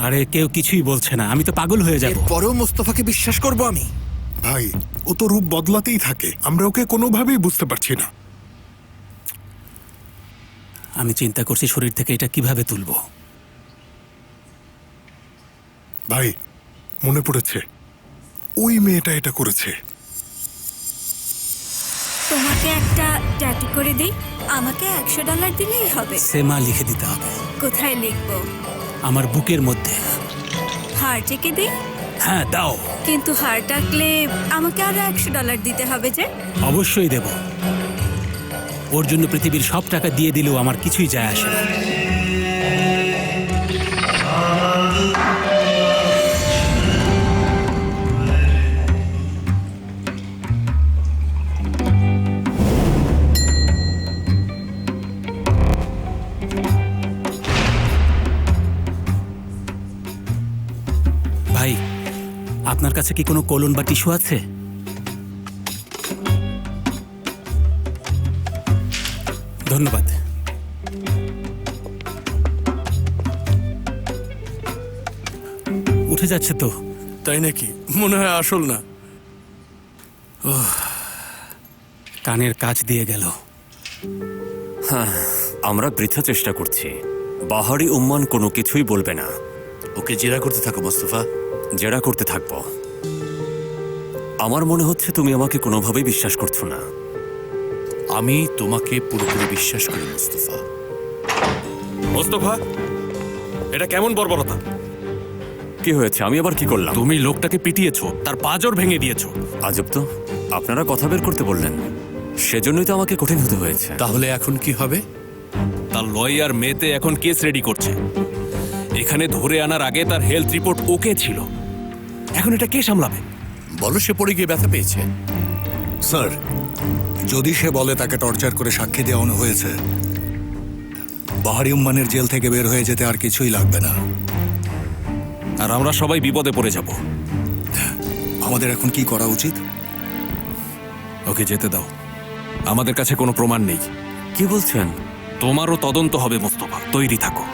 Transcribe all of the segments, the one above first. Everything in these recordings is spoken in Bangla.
আরে কেউ কিছুই বলছে না, আমি তো পাগল হয়ে যাব। পরেও মোস্তফাকে বিশ্বাস করব আমি? ভাই, ও তো রূপ বদলাতেই থাকে, আমরা ওকে কোনোভাবেই বুঝতে পারছি না। আমি চিন্তা করছি শরীর থেকে এটা কিভাবে তুলবো। ভাই, মনে পড়েছে, ওই মেয়েটা এটা করেছে। তোমাকে একটা ট্যাটু করে দিই? আমাকে $100 দিলেই হবে। সেমা লিখে দিতে হবে। কোথায় লিখবো? আমার বুকের মধ্যে। হার্টে কি দিই? হ্যাঁ দাও। কিন্তু হার্ট আঁকলে আমাকে আরো $100 দিতে হবে যে। অবশ্যই দেব। ওর জন্য পৃথিবীর সব টাকা দিয়ে দিলেও আমার কিছুই যায় আসে না। ভাই, আপনার কাছে কি কোনো কলম বা টিস্যু আছে? ধন্যবাদ। উঠে যাচ্ছে তো। তাই নাকি? মনে হয় আসল না। কানের কাজ দিয়ে গেল। আমরা বৃথা চেষ্টা করছি। বাহারি উম্মান কোনো কিছুই বলবে না। ওকে জেরা করতে থাকো মোস্তফা। জেরা করতে থাকবো। আমার মনে হচ্ছে তুমি আমাকে কোনোভাবেই বিশ্বাস করছো না। আমি তোমাকে পুরোপুরি বিশ্বাস করি মোস্তফা। মোস্তফা, এটা কেমন বর্বরতা? কি হয়েছে? আমি আবার কি করলাম? তুমি লোকটাকে পিটিয়েছো, তার পাঁজর ভেঙে দিয়েছো। আজব তো, আপনারা কথা বের করতে বললেন, সেজন্যই তো আমাকে কঠিন হতে হয়েছে। তাহলে এখন কি হবে? তার লয়ার মেতে এখন কেস রেডি করছে। এখানে ধরে আনার আগে তার হেলথ রিপোর্ট ওকে ছিল। এখন এটা কে সামলাবে? বলো, সে পড়ে গিয়ে ব্যথা পেয়েছে। স্যার, যদি সে বলে তাকে টর্চার করে সাক্ষী দেওয়ানো হয়েছে, বাহারি উম্মানের জেল থেকে বের হয়ে যেতে আর কিছুই লাগবে না। আর আমরা সবাই বিপদে পড়ে যাব। আমাদের এখন কি করা উচিত? ওকে যেতে দাও। আমাদের কাছে কোনো প্রমাণ নেই। কি বলছেন? তোমারও তদন্ত হবে মোস্তফা, তৈরি থাকো।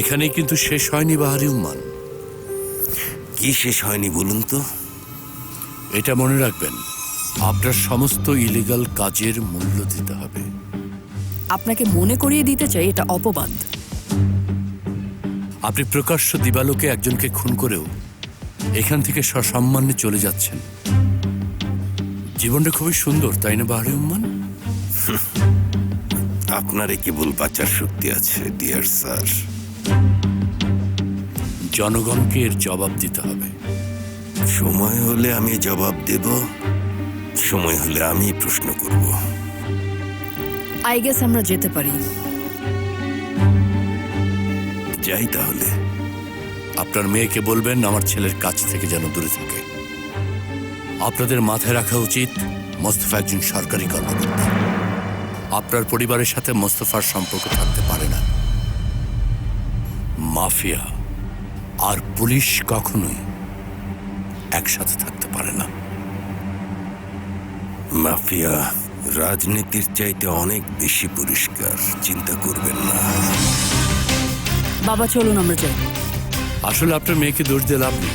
এখানেই কিন্তু শেষ হয়নি বাহারি উম্মান। কি শেষ হয়নি বলুন তো? এটা মনে রাখবেন, আপনার সমস্ত ইলিগাল কাজের মূল্য দিতে হবে। আপনাকে মনে করিয়ে দিতে চাই, এটা অপবাদ। আপনি প্রকাশ্য দিবালোকে একজনকে খুন করেও এখান থেকে সসম্মানে চলে যাচ্ছেন। জীবনটা খুবই সুন্দর, তাই না বাহারি উম্মান? আপনারে কেবল বাঁচার শক্তি আছে ডিয়ার স্যার। জনগণকে এর জবাব দিতে হবে। সময় হলে আমি জবাব দেব, সময় হলে আমি প্রশ্ন করব। আই গেস আমরা যেতে পারি। যাই তাহলে। আপনার মেয়েকে বলবেন আমার ছেলের কাছ থেকে যেন দূরে থাকে। আপনাদের মাথায় রাখা উচিত, মোস্তফা একজন সরকারি কর্মকর্তা। আপনার পরিবারের সাথে মোস্তফার সম্পর্ক থাকতে পারে না। মাফিয়া আর পুলিশ কখনোই একসাথে থাকতে পারে না। মাফিয়া রাজনীতির চাইতে অনেক বেশি পরিষ্কার, চিন্তা করবেন না। বাবা চলুন আমরা যাই। আসলে আপনার মেয়েকে দোষ দিয়ে লাভ নেই।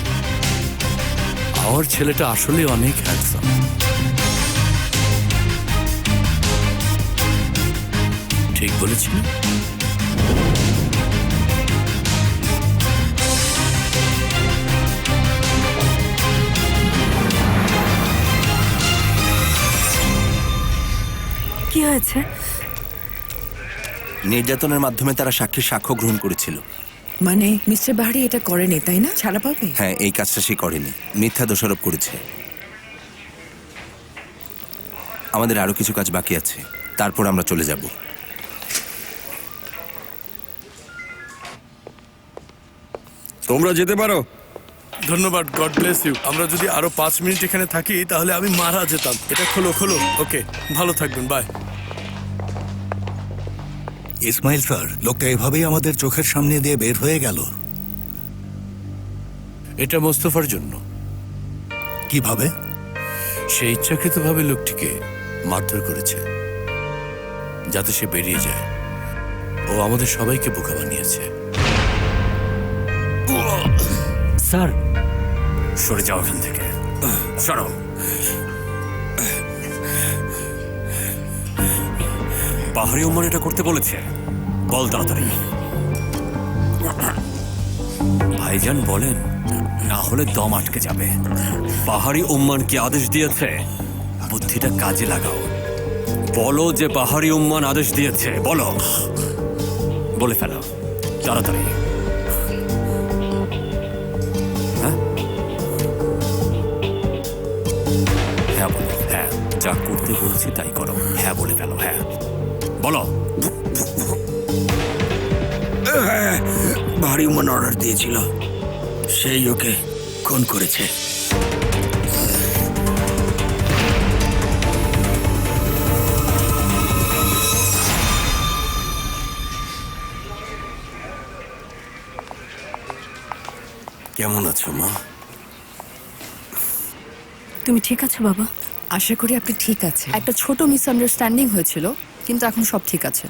আমার ছেলেটা আসলে অনেক হ্যান্ডসাম। ঠিক বলেছি না? কি হয়েছে? নির্যাতনের মাধ্যমে তারা সাক্ষীর সাক্ষ্য গ্রহণ করেছিল। মানে মিস্টার বাহারি এটা করেনি, তাই না? ছাড়া পাবে? হ্যাঁ, এই কাজটা সে করেনি, মিথ্যা দোষারোপ করেছে। আমাদের আরো কিছু কাজ বাকি আছে, তারপর আমরা চলে যাব। তোমরা যেতে পারো। ধন্যবাদ, গড ব্লেস ইউ। আমরা যদি আরো 5 মিনিট এখানে থাকি তাহলে আমি মারা যেতাম। এটা খোলো খোলো। ওকে, ভালো থাকবেন, বাই। ইসমাইল স্যার, লোকটা এভাবেই আমাদের চোখের সামনে দিয়ে বের হয়ে গেল। এটা মোস্তফার জন্য। কিভাবে? সে ইচ্ছাকৃতভাবে লোকটিকে মারধর করেছে যাতে সে বেরিয়ে যায়। ও আমাদের সবাইকে বোকা বানিয়েছে। স্যার, সরে যাও এখান থেকে, সরো। পাহাড়ি উম্মান এটা করতে বলেছে? বল তাড়াতাড়ি। ভাইজান বলেন, না হলে দম আটকে যাবে। পাহাড়ি উম্মান কি আদেশ দিয়েছে? বুদ্ধিটা কাজে লাগাও। বলো যে পাহাড়ি উম্মান আদেশ দিয়েছে, বলো। বলে ফেলো তাড়াতাড়ি। হ্যাঁ বলো, হ্যাঁ, যা করতে বলছি তাই করো। হ্যাঁ বলে ফেলো, হ্যাঁ বলো। ভারী উমান অর্ডার দিয়েছিল, সেই ওকে খুন করেছে। কেমন আছো মা? তুমি ঠিক আছো বাবা? আশা করি আপনি ঠিক আছেন। একটা ছোট মিসআন্ডারস্ট্যান্ডিং হয়েছিল, কিন্তু এখন সব ঠিক আছে।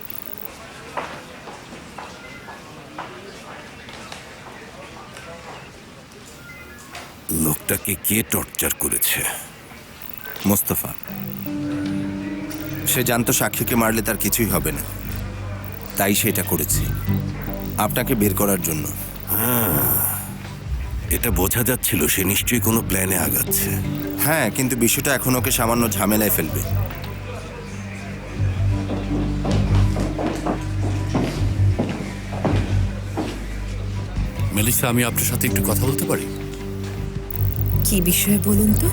লোকটাকে কে টর্চার করেছে? মোস্তফা। সে জানতো সাক্ষীকে মারলে তার কিছুই হবে না, তাই সে এটা করেছে আপনাকে বের করার জন্য। এটা বোঝা যাচ্ছিল সে নিশ্চয়ই কোনো প্ল্যানে আগাচ্ছে। হ্যাঁ, কিন্তু বিষয়টা এখন ওকে সামান্য ঝামেলায় ফেলবে। মেলিসা, আমি আপনার সাথে একটু কথা বলতে পারি? কি বিষয়ে বলুন তো?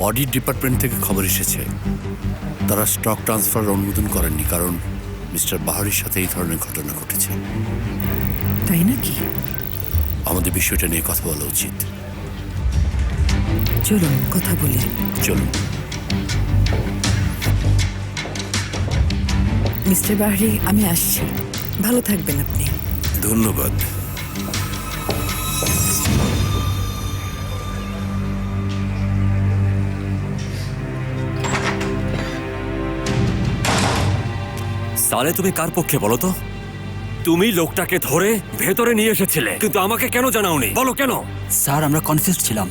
অডিট ডিপার্টমেন্ট থেকে খবর এসেছে তারা স্টক ট্রান্সফার অনুমোদন করেননি, কারণ মিস্টার বাহারির সাথে এই ধরনের ঘটনা ঘটেছে। তাই নাকি? আমাদের বিষয়টা নিয়ে কথা বলা উচিত। চলুন কথা বলি। চলুন। মিস্টার বাহরি, আমি আসছি। ভালো থাকবেন আপনি। ধন্যবাদ। সালে, তুমি কার পক্ষে বলো তো? তুমি লোকটাকে ধরে ভেতরে নিয়ে এসেছিলে, কিন্তু আমাকে কেন জানাওনি? বলো কেন? স্যার, আমরা কনফিউজড ছিলাম।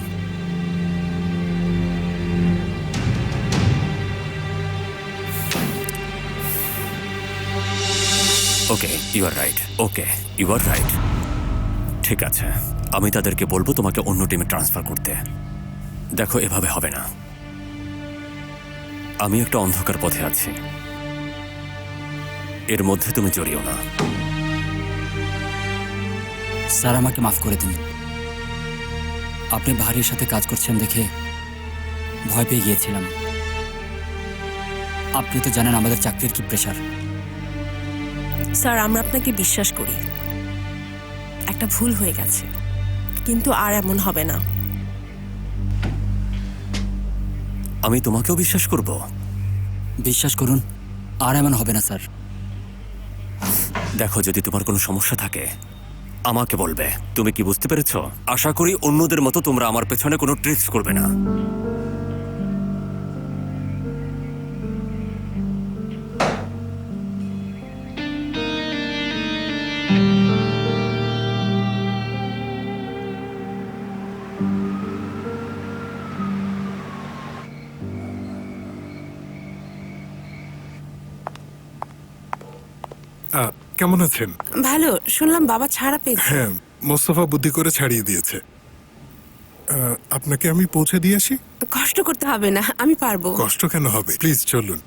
Okay, you are right. Okay, you are right. ঠিক আছে, আমি তাদেরকে বলবো তোমাকে অন্য টিমে ট্রান্সফার করতে। দেখো, এভাবে হবে না। আমি একটা অন্ধকার পথে আছি, এর মধ্যে তুমি জড়িও না। স্যার, আমাকে মাফ করে দিন। আপনি বাহারির সাথে কাজ করছেন দেখে ভয় পেয়ে গিয়েছিলাম। আপনি তো জানেন আমাদের চাকরির কি প্রেশার। স্যার, আমরা আপনাকে বিশ্বাস করি। একটা ভুল হয়ে গেছে, কিন্তু আর এমন হবে না। আমি তোমাকেও বিশ্বাস করব। বিশ্বাস করুন, আর এমন হবে না স্যার। দেখো, যদি তোমার কোনো সমস্যা থাকে আমাকে বলবে। তুমি কি বুঝতে পেরেছো? আশা করি অন্যদের মতো তোমরা আমার পেছনে কোনো ট্রিক্স করবে না। কেমন আছেন? ভালো। শুনলাম বাবা ছাড়া পেয়েছে। হ্যাঁ, মোস্তফা বুদ্ধি করে ছাড়িয়ে দিয়েছে। আপনাকে আমি পৌঁছে দিয়ে আসি? কষ্ট করতে হবে না, আমি পারবো। কষ্ট কেন হবে? প্লিজ চলুন।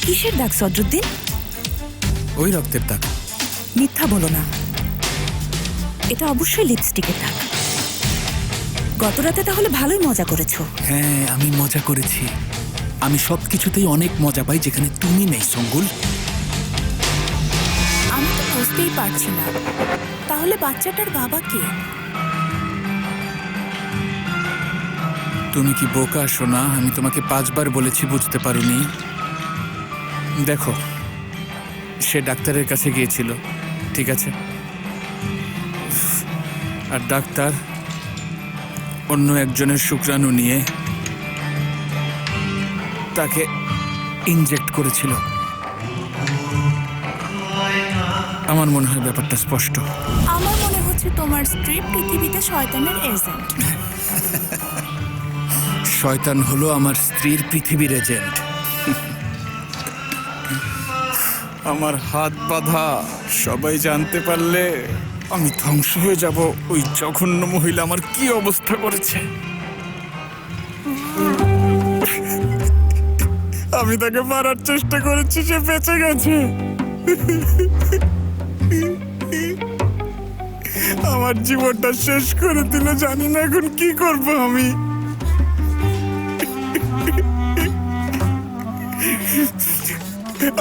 কিসের দাগ সদরুদ্দিন? ওই রক্তের দাগ। মিথ্যা বলো না, এটা অবশ্যই লিপস্টিকের দাগ। গত রাতে তাহলে ভালোই মজা করেছো। হ্যাঁ, আমি মজা করেছি। আমি সব কিছুতেই অনেক মজা পাই যেখানে তুমি নেই সঙ্গুল। আমি তো বুঝতেই পারছি না, তাহলে বাচ্চাটার বাবা কে? তুমি কি বোকা সোনা? আমি তোমাকে 5 বার বলেছি, বুঝতে পারোনি? দেখো, সে ডাক্তারের কাছে গিয়েছিল, ঠিক আছে? আর ডাক্তার অন্য একজনের শুক্রাণু নিয়ে তাকে ইনজেক্ট করেছিল। আমার মনে হয় ব্যাপারটা স্পষ্ট। আমার মনে হচ্ছে তোমার স্ত্রী পৃথিবীতে শয়তানের এজেন্ট। শয়তান হলো আমার স্ত্রীর পৃথিবীর এজেন্ট। আমার হাত বাঁধা, সবাই জানতে পারলে আমি ধ্বংস হয়ে যাব। ওই জঘন্য মহিলা আমার কি অবস্থা করেছে। আমি তাকে মারার চেষ্টা করেছি, সে বেঁচে গেছে। আমার জীবনটা শেষ করে দিল, জানি না এখন কি করব আমি।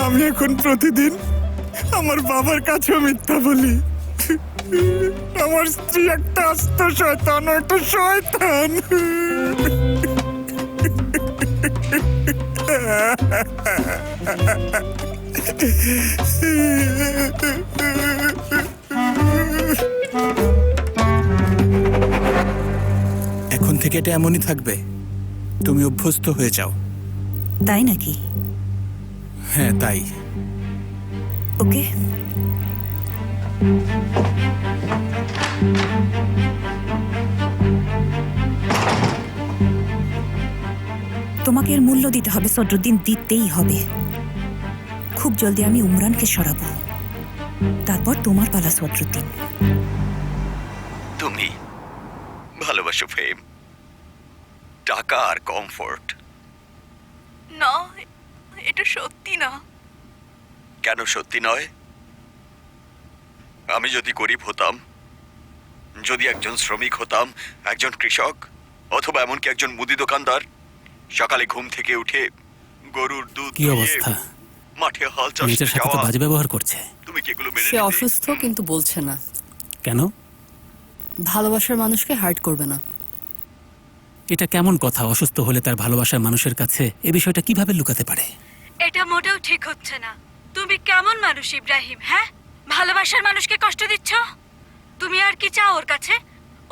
আমি এখন প্রতিদিন আমার বাবার কাছেও মিথ্যা বলি। আমার স্ত্রী একটা আস্ত শয়তান, একটা শয়তান। এখন থেকে এটা এমনই থাকবে, তুমি অভ্যস্ত হয়ে যাও। তাই নাকি? হ্যাঁ, তাই। ওকে। তোমাকে এর মূল্য দিতে হবে সদরুদ্দিন, দিতেই হবে। খুব জলদি আমি উমরানকে সরাবো, তারপর তোমার পালা সদরুদ্দিন। তুমি ভালোবাসো ফেম, টাকা আর কমফোর্ট। না, এটা সত্যি না। কেন সত্যি নয়? আমি যদি গরিব হতাম, যদি একজন শ্রমিক হতাম, একজন কৃষক, অথবা এমনকি একজন মুদি দোকানদার, সকালে ঘুম থেকে উঠে গরুর দুধ কি অবস্থা? মাঠে হাল চাষ মেয়েটার সাথে তো বাজে ব্যবহার করছে। তুমি কি এগুলো মেনে সে নিতে? অসুস্থ কিন্তু বলছে না। কেন? ভালোবাসার মানুষকে হার্ট করবে না। এটা কেমন কথা? অসুস্থ হলে তার ভালোবাসার মানুষের কাছে এ বিষয়টা কিভাবে লুকাতে পারে? এটা মোটেও ঠিক হচ্ছে না। তুমি কেমন মানুষ ইব্রাহিম? হ্যাঁ, ভালোবাসার মানুষকে কষ্ট দিচ্ছ? তুমি আর কি চাও ওর কাছে?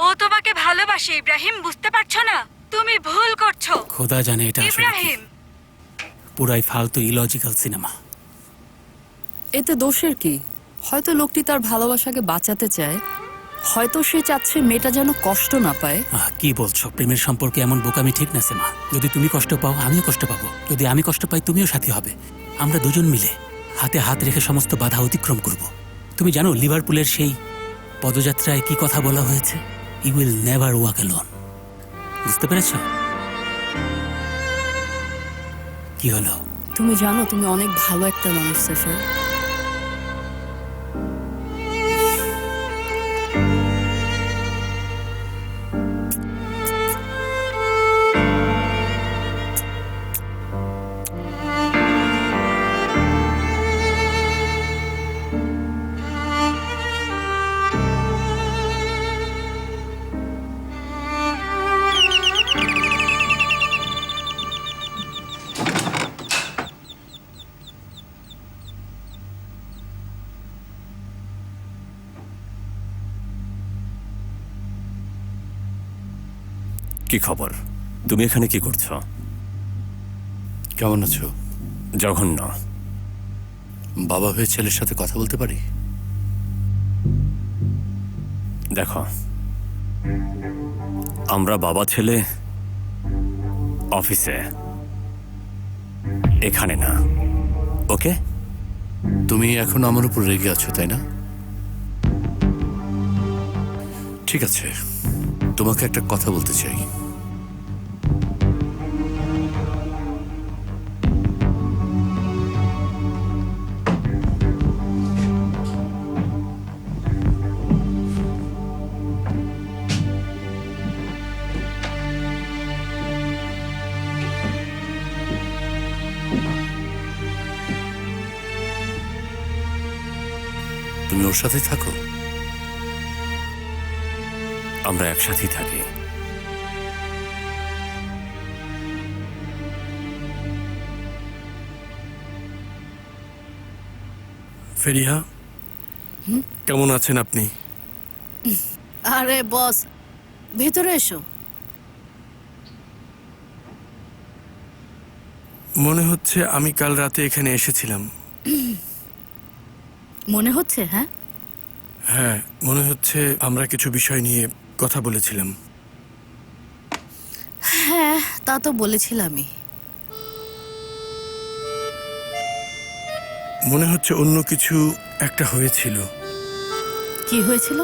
ও তোমাকে ভালোবাসে ইব্রাহিম, বুঝতে পারছো না? তুমি ভুল করছো খোদা জানে এটা আসলে কি। ইব্রাহিম। পুরাই ফালতু ইলজিক্যাল সিনেমা। এতে দোষের কি? হয়তো লোকটি তার ভালোবাসাকে বাঁচাতে চায়, হয়তো সে চাচ্ছে মেয়েটা যেন কষ্ট না পায়। কি বলছো? প্রেমের সম্পর্কে এমন বোকামি ঠিক না সেমা। যদি তুমি কষ্ট পাও, আমিও কষ্ট পাবো। যদি আমি কষ্ট পাই, তুমিও সাথী হবে। আমরা দুজন মিলে হাতে হাত রেখে সমস্ত বাধা অতিক্রম করব। তুমি জানো লিভারপুলের সেই পদযাত্রায় কি কথা বলা হয়েছে? You will never walk alone. বুঝতে পেরেছ? কি হলো? তুমি জানো তুমি অনেক ভালো একটা মানুষ সেফার। কি খবর? তুমি এখানে কি করছো? কেমন আছো? জঘন্য। বাবা হয়ে ছেলের সাথে কথা বলতে পারি? দেখো, আমরা বাবা ছেলে অফিসে, এখানে না। ওকে? তুমি এখন আমার উপর রেগে আছো, তাই না? ঠিক আছে, তোমাকে একটা কথা বলতে চাই। তুমি ওর সাথে থাকো? আমরা একসাথেই থাকি। ফেরিহা, কেমন আছেন আপনি? আরে বস, ভেতরে এসো। মনে হচ্ছে আমি কাল রাতে এখানে এসেছিলাম। মনে হচ্ছে? হ্যাঁ, হ্যাঁ, মনে হচ্ছে আমরা কিছু বিষয় নিয়ে কথা বলেছিলাম। হ্যাঁ, তা তো বলেছিলামই। মনে হচ্ছে অন্য কিছু একটা হয়েছিল। কি হয়েছিল?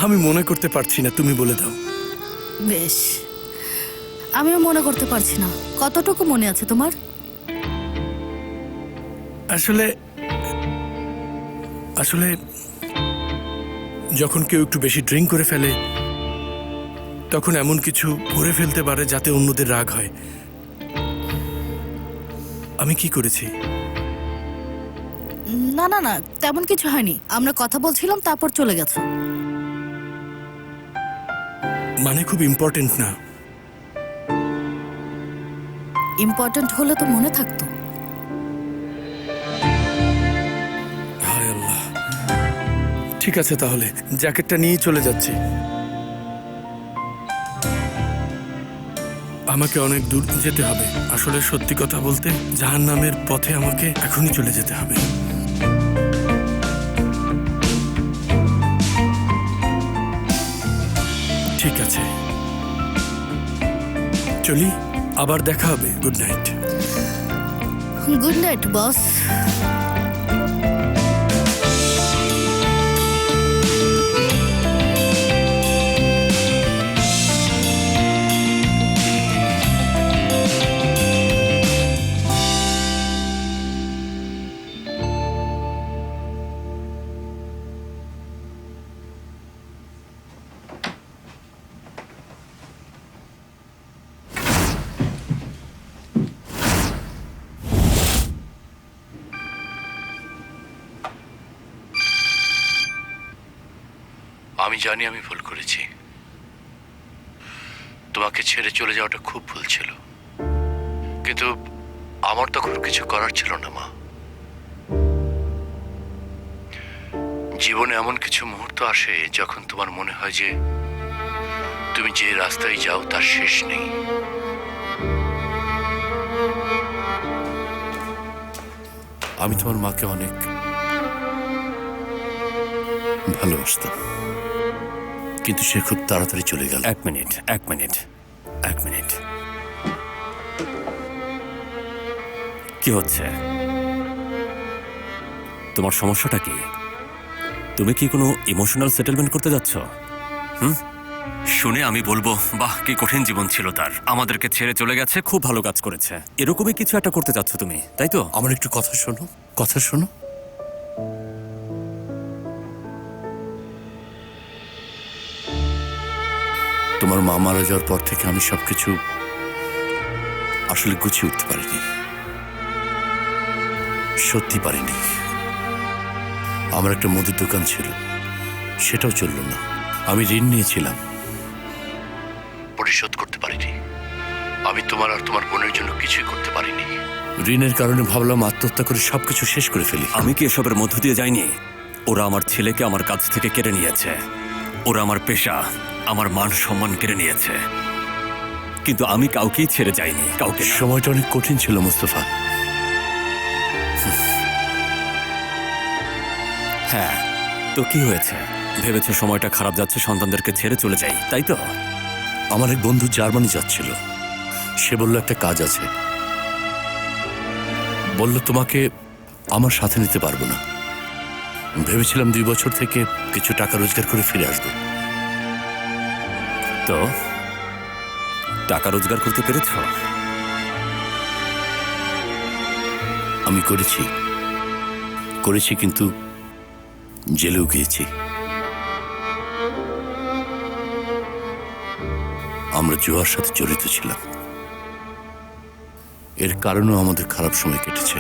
আমি মনে করতে পারছি না, তুমি বলে দাও। বেশ, আমিও মনে করতে পারছি না। কতটুকু মনে আছে তোমার? আসলে আসলে যখন কেউ একটু বেশি ড্রিঙ্ক করে ফেলে তখন এমন কিছু করে ফেলতে পারে যাতে অন্যদের রাগ হয়। আমি কি করেছি? না না না, তেমন কিছু হয়নি। আমরা কথা বলছিলাম, তারপর চলে গেছো। মানে খুব ইম্পর্টেন্ট না? ইম্পর্টেন্ট হলে তো মনে থাকতো। হায় আল্লাহ। ঠিক আছে, তাহলে জ্যাকেটটা নিয়েই চলে যাচ্ছি। আমাকে অনেক দূর যেতে হবে। আসলে সত্যি কথা বলতে জাহান্নামের পথে আমাকে এখনই চলে যেতে হবে। ঠিক আছে, চলি, আবার দেখা হবে। Good night. গুড নাইট বস। আমি জানি আমি ভুল করেছি। তোমাকে ছেড়ে চলে যাওয়াটা খুব ভুল ছিল, কিন্তু আমার তখন কিছু করার ছিল না মা। জীবনে এমন কিছু মুহূর্ত আসে যখন তোমার মনে হয় যে তুমি যে রাস্তায় যাও তার শেষ নেই। আমি তোমার মাকে অনেক ভালোবাসতাম, কিন্তু সে খুব তাড়াতাড়ি চলে গেল। এক মিনিট। কি হচ্ছে? তোমার সমস্যাটা কি? তুমি কি কোনো ইমোশনাল সেটেলমেন্ট করতে যাচ্ছ? শুনে আমি বলবো, বাহ কি কঠিন জীবন ছিল তার, আমাদেরকে ছেড়ে চলে গেছে, খুব ভালো কাজ করেছে, এরকমই কিছু একটা করতে চাচ্ছ তুমি, তাই তো? আমার একটু কথা শোনো। তোমার মা মারা যাওয়ার পর থেকে আমি সবকিছু আসলে গুছিয়ে উঠতে পারিনি, সত্যি পারিনি। আমার একটা মুদির দোকান ছিল, সেটাও চলল না। আমি ঋণ নিয়েছিলাম, পরিশোধ করতে পারিনি। আমি তোমার আর তোমার বোনের জন্য কিছুই করতে পারিনি। ঋণের কারণে ভাবলাম আত্মহত্যা করে সবকিছু শেষ করে ফেলি। আমি কি এসবের মধ্য দিয়ে যাইনি? ওরা আমার ছেলেকে আমার কাছ থেকে কেড়ে নিয়েছে, ওরা আমার পেশা, আমার মান সম্মান কেড়ে নিয়েছে, কিন্তু আমি কাউকেই ছেড়ে যাইনি, কাউকে না। সময়টা অনেক কঠিন ছিল মুস্তফা। হ্যাঁ, তো কি হয়েছে? ভেবেছো সময়টা খারাপ যাচ্ছে, সন্তানদেরকে ছেড়ে চলে যাই, তাই তো? আমার এক বন্ধু জার্মানি যাচ্ছিল, সে বলল একটা কাজ আছে, বলল তোমাকে আমার সাথে নিতে পারবো না। ভেবেছিলাম 2 বছর থেকে কিছু টাকা রোজগার করে ফিরে আসবো। তো টাকা রোজগার করতে পেরেছ? আমি করেছি কিন্তু জেলেও গিয়েছি। আমরা জুয়ার সাথে জড়িত ছিলাম, এর কারণেও আমাদের খারাপ সময় কেটেছে।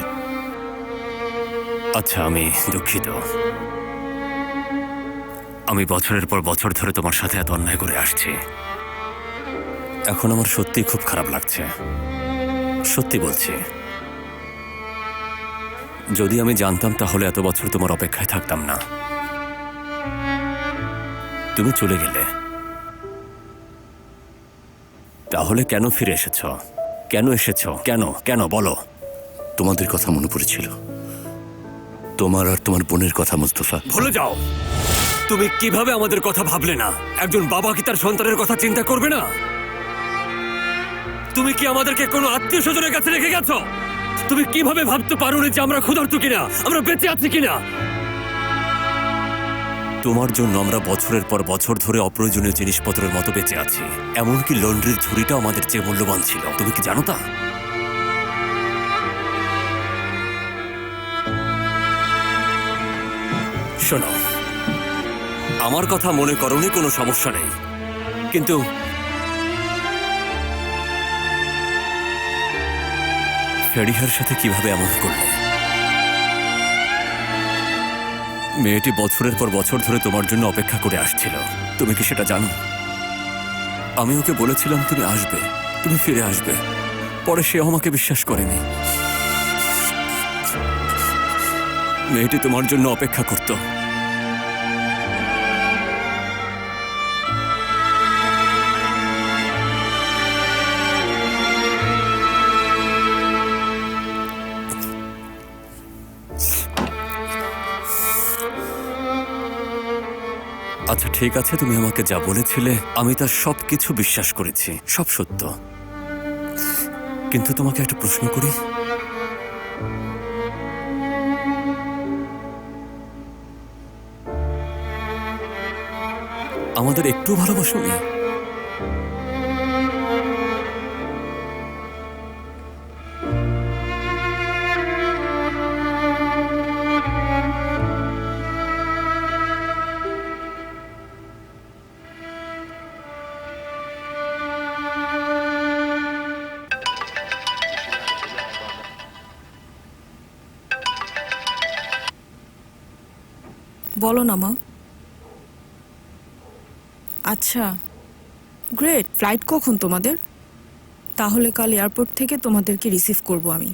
আচ্ছা, আমি দুঃখিত। আমি বছরের পর বছর ধরে তোমার সাথে এত অন্যায় করে আসছি। এখন আমার সত্যি খুব খারাপ লাগছে, সত্যি বলছি। যদি আমি জানতাম তাহলে এত বছর তোমার অপেক্ষায় থাকতাম না। তুমি চলে গেলে, তাহলে কেন ফিরে এসেছ? কেন এসেছ? কেন কেন বলো? তোমাদের কথা মনে পড়েছিল, তোমার আর তোমার বোনের কথা মুস্তফা। ভুলে যাও। তুমি কিভাবে আমাদের কথা ভাবলে না? একজন বাবা কি তার সন্তানের কথা চিন্তা করবে না? তুমি কি আমাদেরকে কোনো আত্মীয় স্বজনের কাছে রেখে গেছো? তুমি কিভাবে ভাবতে পারো যে আমরা ক্ষুধার্ত কিনা, আমরা বেঁচে আছি কিনা? তোমার জন্য আমরা বছরের পর বছর ধরে অপ্রয়োজনীয় জিনিসপত্রের মতো বেঁচে আছি। এমনকি লন্ড্রির ঝুড়িটাও আমাদের চেয়ে মূল্যবান ছিল। তুমি কি জানো তা? শোনো, আমার কথা মনে করোনি, কোনো সমস্যা নেই, কিন্তু ফেরিহার সাথে কিভাবে এমন করলে? মেয়েটি বছরের পর বছর ধরে তোমার জন্য অপেক্ষা করে আসছিল। তুমি কি সেটা জানো? আমি ওকে বলেছিলাম তুমি আসবে, তুমি ফিরে আসবে। পরে সে আমাকে বিশ্বাস করেনি। মেয়েটি তোমার জন্য অপেক্ষা করত। আচ্ছা ঠিক আছে, তুমি আমাকে যা বলেছিলে আমি তার সবকিছু বিশ্বাস করেছি, সব সত্য। কিন্তু তোমাকে একটা প্রশ্ন করি, আমাদের একটু ভালোবাসো নি? বলো না মা। আচ্ছা গ্রেট। ফ্লাইট কখন তোমাদের? তাহলে কাল এয়ারপোর্ট থেকে তোমাদেরকে রিসিভ করব আমি।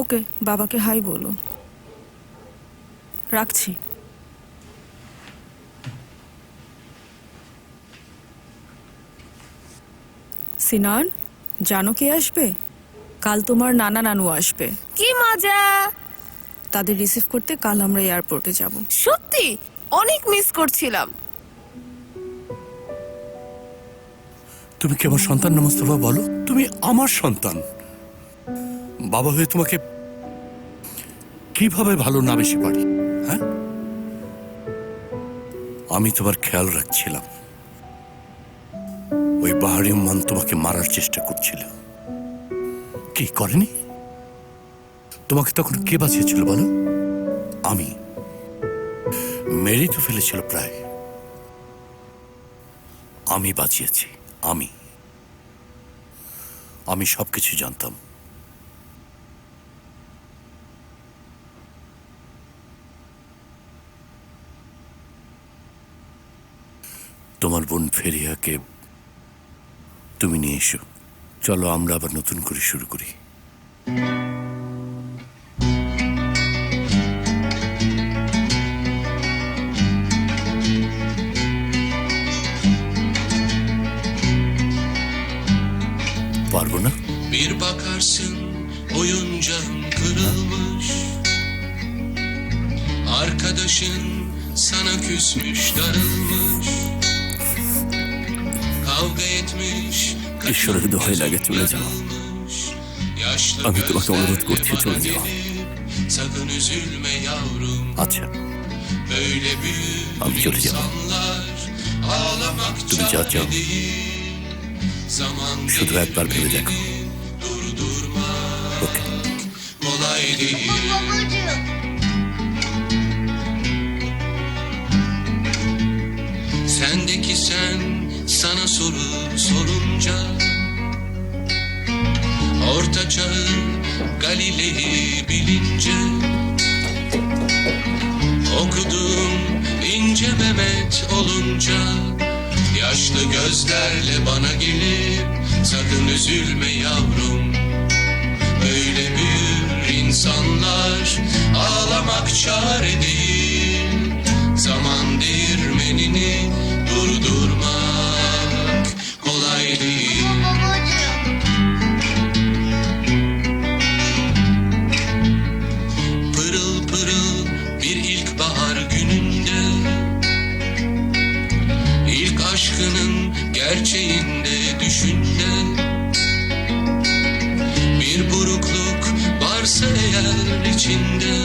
ওকে, বাবাকে হাই বলো। রাখছি। সিনান, জানো কে আসবে? কাল তোমার নানা নানু আসবে। কি মজা! তাদের রিসিভ করতে কাল আমরা এয়ারপোর্টে যাব। সত্যি অনেক মিস করছিলাম। তুমি কি আমার সন্তান না মুস্তফা? বলো, তুমি আমার সন্তান। বাবা হয়ে তোমাকে কিভাবে ভালো না বেশি পারি? হ্যাঁ, আমি তোমার খেয়াল রাখছিলাম। ওই বাহারি উম্মান তোমাকে মারার চেষ্টা করছিল, কি করেনি? তোমাকে তখন কে বাঁচিয়েছিল বলো? আমি। মেরেই তো ফেলেছিল প্রায়, আমি বাঁচিয়েছি। আমি সবকিছু জানতাম। তোমার বোন ফেরিয়াকে তুমি নিয়ে এসো। চলো আমরা আবার নতুন করে শুরু করি। Parvo na? Bir bakarsın oyuncağın kırılmış, arkadaşın sana küsmüş, darılmış, kavga etmiş, ঈশ্বরের দোহাই লাগে চলে যাও। আমি তোমাকে অনুরোধ করছি চলে যাও। sakın üzülme yavrum, আচ্ছা, böyle আমি büyür চলে যাব। insanlar, ağlamak তুমি যা চাও zaman শুধু একবার ভেবে দেখো। ওকে। kolay değil. Sendeki sen sana soru sorunca, Orta Çağ'ı Galile'yi bilince, okuduğum İnce Mehmet olunca yaşlı gözlerle bana gelip sakın üzülme yavrum. Böyle büyür insanlar, ağlamak çare değil. Zaman değirmenini durdurmak kolay değil. Pırıl pırıl bir ilkbahar gününde, ilk aşkının gerçeğinde düşünde, bir burukluk varsa eğer içinde,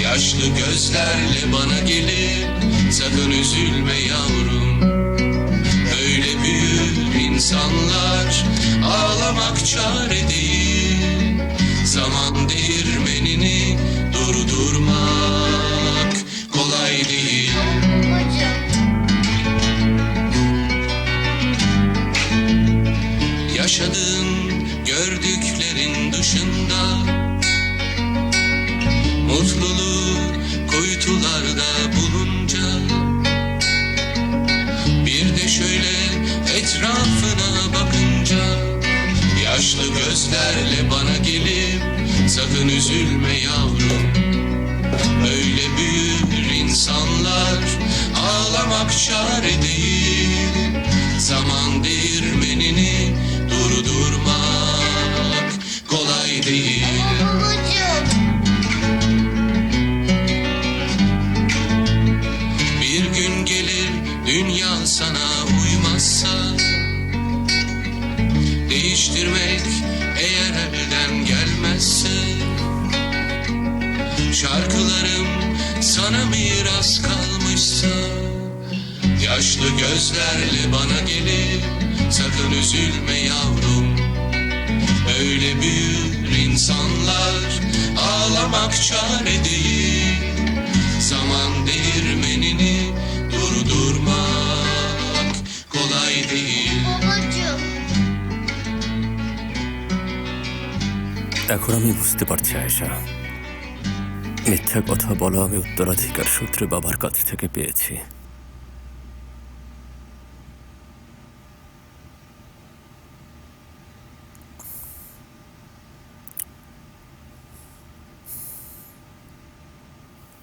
yaşlı gözlerle bana gelip sakın üzülme yavrum. Böyle büyür insanlar, ağlamak çare değil. Zaman değirmenini durdurmak kolay değil. Yaşadığın gördüklerin dışında mutluluğu kuytularda bulunca, bir de şöyle etrafına bakınca, yaşlı gözlerle bana gelip sakın üzülme yavrum. Böyle büyür insanlar, ağlamak çare değil. Zaman değirmenini durdurmak kolay değil. Bir gün gelir dünya sana uymazsa, değiştirmek eğer elden gelmezse, şarkılarım sana miras kalmışsa, yaşlı gözlerle bana gelip sakın üzülme yavrum. Böyle büyür insanlar, ağlamak çare değil. Zaman değirmenini durdurmak kolay değil. এখন আমি বুঝতে পারছি আয়েশা, মিথ্যা কথা বলা আমি উত্তরাধিকার সূত্রে বাবার কাছ থেকে পেয়েছি।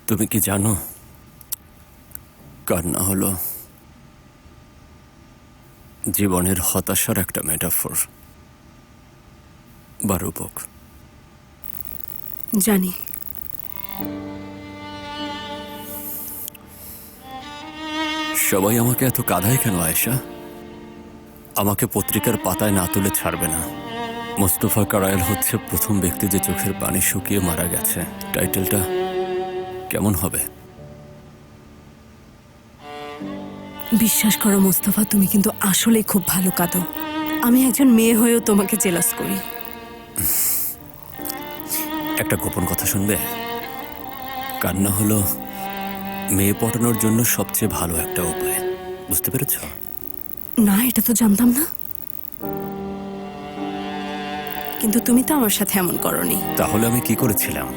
তুমি কি জানো, কান্না হলো জীবনের হতাশার একটা মেটাফর বা রূপক। জানি। সবাই আমাকে এত কাঁদায় কেন আয়েশা? আমাকে পত্রিকার পাতায় না তুলে ছাড়বে না। মোস্তফা কারায়েল হচ্ছে প্রথম ব্যক্তি যে চোখের পানি শুকিয়ে মারা গেছে। টাইটেলটা কেমন হবে? বিশ্বাস করো মোস্তফা, তুমি কিন্তু আসলেই খুব ভালো কাঁদো। আমি একজন মেয়ে হয়েও তোমাকে জেলাস করি। একটা গোপন কথা শুনবে? কান্না হলো মেয়ে পটানোর জন্য সবচেয়ে ভালো একটা উপায়। বুঝতে পেরেছ? না, এটা তো জানতাম না। কিন্তু তুমি তো আমার সাথে এমন করনি। তাহলে আমি কি করেছিলাম?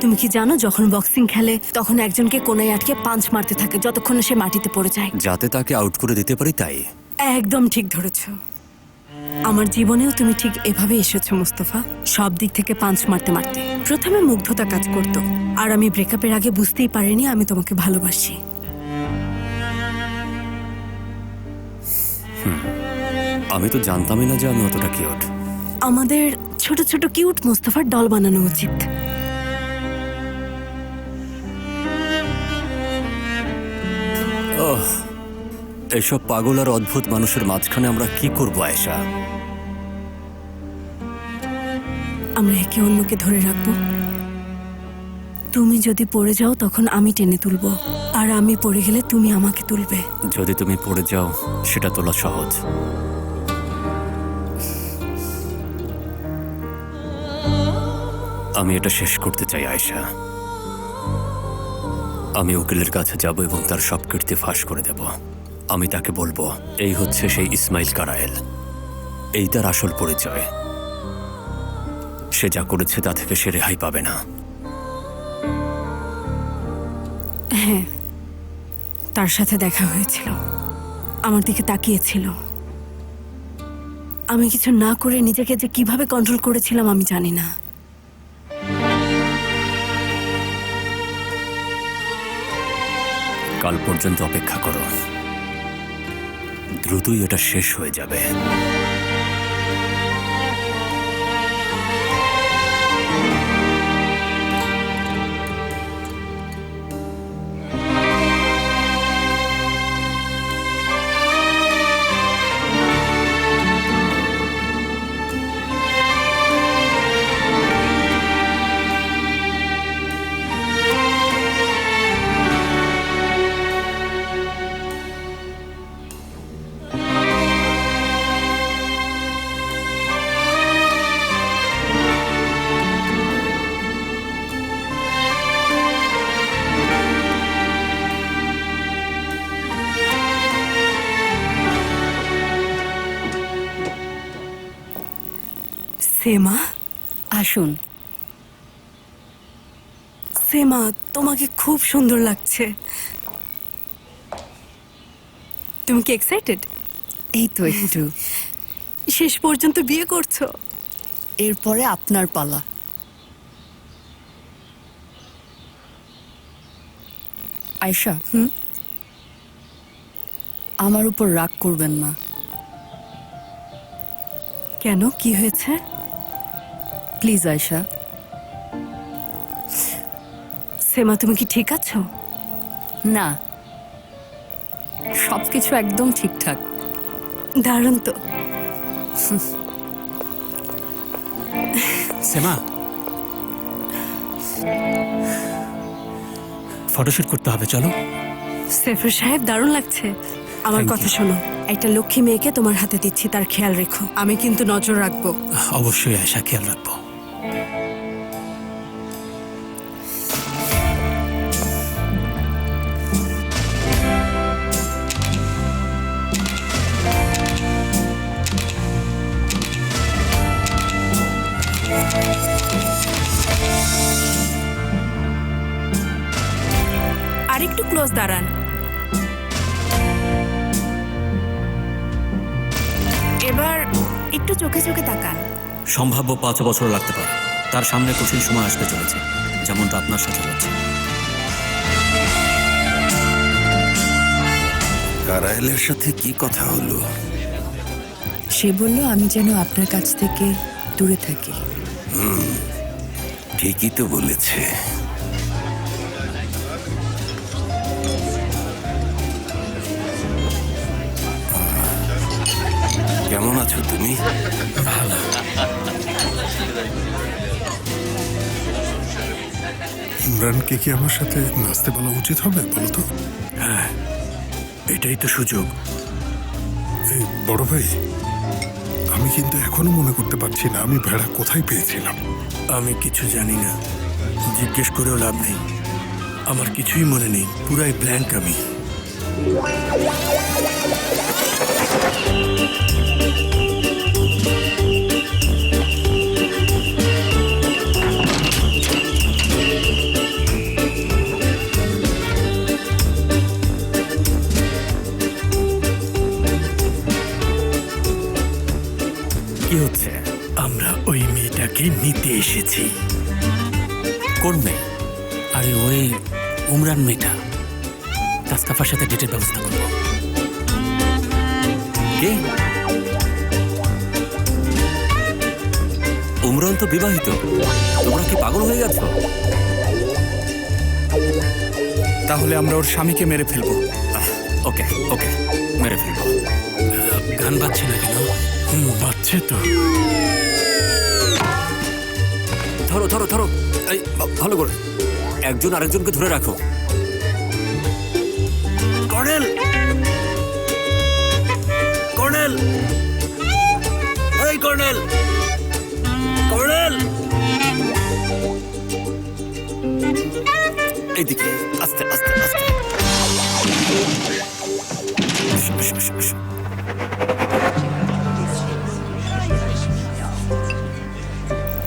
তুমি কি জানো, যখন বক্সিং খেলে তখন একজনকে কোনায় আটকে পাঞ্চ মারতে থাকে যতক্ষণ না সে মাটিতে পড়ে যায়। যাতে তাকে আউট করে দিতে পারি তাই? একদম ঠিক ধরেছ। আমার জীবনেও তুমি ঠিক এভাবে এসেছো মোস্তফা, সব দিক থেকে পাঞ্চ মারতে মারতে। প্রথমে মুগ্ধতা কাজ করতো, আর আমি ব্রেকআপের আগে বুঝতেই পারিনি আমি তোমাকে ভালোবাসি। আমি তো জানতামই না যে আমি অতটা কিউট। আমাদের ছোট ছোট কিউট মোস্তফার দল বানানো উচিত। এসব পাগল আর অদ্ভুত মানুষের মাঝখানে আমরা কি করবো আয়েশা? আমরা একে অন্যকে ধরে রাখবো। তুমি যদি পড়ে যাও তখন আমি টেনে তুলবো, আর আমি পড়ে গেলে তুমি আমাকে তুলবে। যদি তুমি পড়ে যাও সেটা তোলা সহজ। আমি এটা শেষ করতে চাই আয়েশা। আমি উকিলের কাছে যাব এবং তার সব কীর্তি ফাঁস করে দেব। আমি তাকে বলবো এই হচ্ছে সেই ইসমাইল কারায়েল, এই তার আসল পরিচয়। সে যা করেছে তা থেকে সে রেহাই পাবে না। হ্যাঁ, তার সাথে দেখা হয়েছিল, আমার দিকে তাকিয়েছিল। আমি কিছু না করে নিজেকে যে কিভাবে কন্ট্রোল করেছিলাম আমি জানি না। কাল পর্যন্ত অপেক্ষা করো, দ্রুতই এটা শেষ হয়ে যাবে। সেমা, আসুন। সেমা, তোমাকে খুব সুন্দর লাগছে। তুমি কি এক্সাইটেড? এই তো একটু। শেষ পর্যন্ত বিয়ে করছো? এরপরে আপনার পালা। আয়শা, আমার উপর রাগ করবেন না। কেন, কি হয়েছে? প্লিজ আয়শা। সেমা, তুমি কি ঠিক আছো? না, সবকিছু একদম ঠিকঠাক। দারুণ তো। সেমা, ফটোশুট করতে হবে, চলো। সেফর সাহেব, দারুণ লাগছে। আমার Thank কথা you. শোনো, একটা লক্ষ্মী মেয়েকে তোমার হাতে দিচ্ছি, তার খেয়াল রেখো। আমি কিন্তু নজর রাখবো। অবশ্যই আয়শা, খেয়াল রাখবো। আর একটু ক্লোজ দাঁড়ান। এবার একটু চোখে চোখে তাকান। সম্ভাব্য 5 বছর লাগতে পারে, তার সামনে কঠিন সময় আসতে চলেছে, যেমনটা আপনার সাথে হচ্ছে। কারায়েলের সাথে কি কথা হলো? সে বলল আমি যেন আপনার কাছ থেকে দূরে থাকি। ঠিকই তো বলেছে। কেমন আছো তুমি? ইমরানকে কি আমার সাথে নাচতে বলা উচিত হবে বলো তো? হ্যাঁ, এটাই তো সুযোগ। এই বড় ভাই, আমি কিন্তু এখনো মনে করতে পারছি না আমি ভেড়া কোথায় পেয়েছিলাম। আমি কিছু জানি না, জিজ্ঞেস করেও লাভ নেই। আমার কিছুই মনে নেই, পুরাই ব্ল্যাঙ্ক আমি। কি হচ্ছে? আমরা ওই মেয়েটাকে নিতে এসেছি। কোন মেয়ে? আরে ওই উমরান মেয়েটা, তাসকাফার সাথে ডেটের ব্যবস্থা করবো। কে? উমরান তো বিবাহিত। তোমরা কি পাগল হয়ে গেছো? তাহলে আমরা ওর স্বামীকে মেরে ফেলবো। ওকে ওকে, মেরে ফেলবো। গান বাজছে না কেন? বাচ্চে তো। ধরো ধরো ধরো, এই ভালো করে, একজন আরেকজনকে ধরে রাখো। কর্নেল, কর্নেল, এই কর্নেল, কর্নেল, এইদিকে আস্তে আস্তে আস্তে।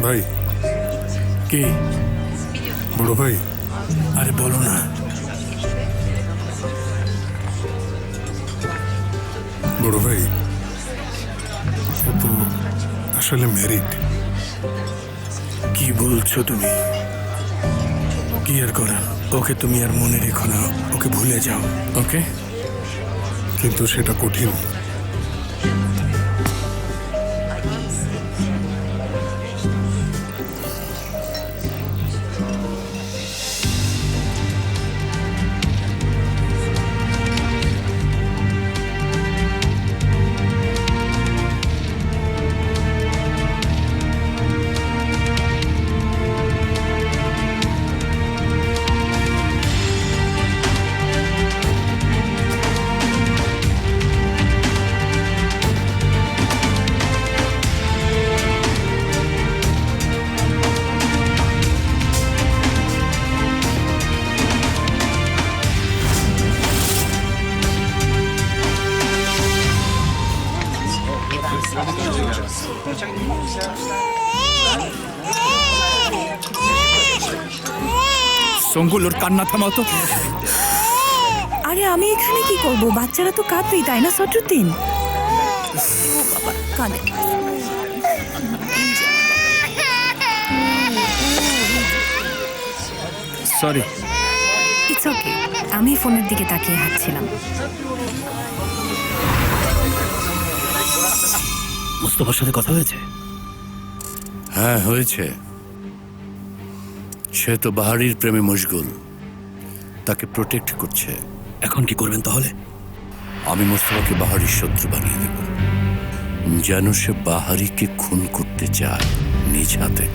ভাই। কে? বড় ভাই। আরে বলো না। বড় ভাই ও তো আসলে ম্যারিড। কি বলছো তুমি? কি আর করা, ওকে তুমি আর মনে রেখো না, ওকে ভুলে যাও। ওকে, কিন্তু সেটা কঠিন। সঙ্গুলোর কান্না থামাও তো। আরে আমি এখানে কি করব? বাচ্চারা তো কাঁদবেই, তাই না সদরুদ্দিন? কাঁদে। সরি। ইটস ওকে, আমি ফোনের দিকে তাকিয়ে হাঁটছিলাম। মুস্তফার সাথে কথা হয়েছে? হ্যাঁ হয়েছে। সে তো বাহারির প্রেমে মশগুল, তাকে প্রোটেক্ট করছে। এখন কি করবেন তাহলে? আমি মোস্তফাকে বাহারির শত্রু বানিয়ে দেব, যেন সে বাহারিকে খুন করতে চায় নিজ হাতে।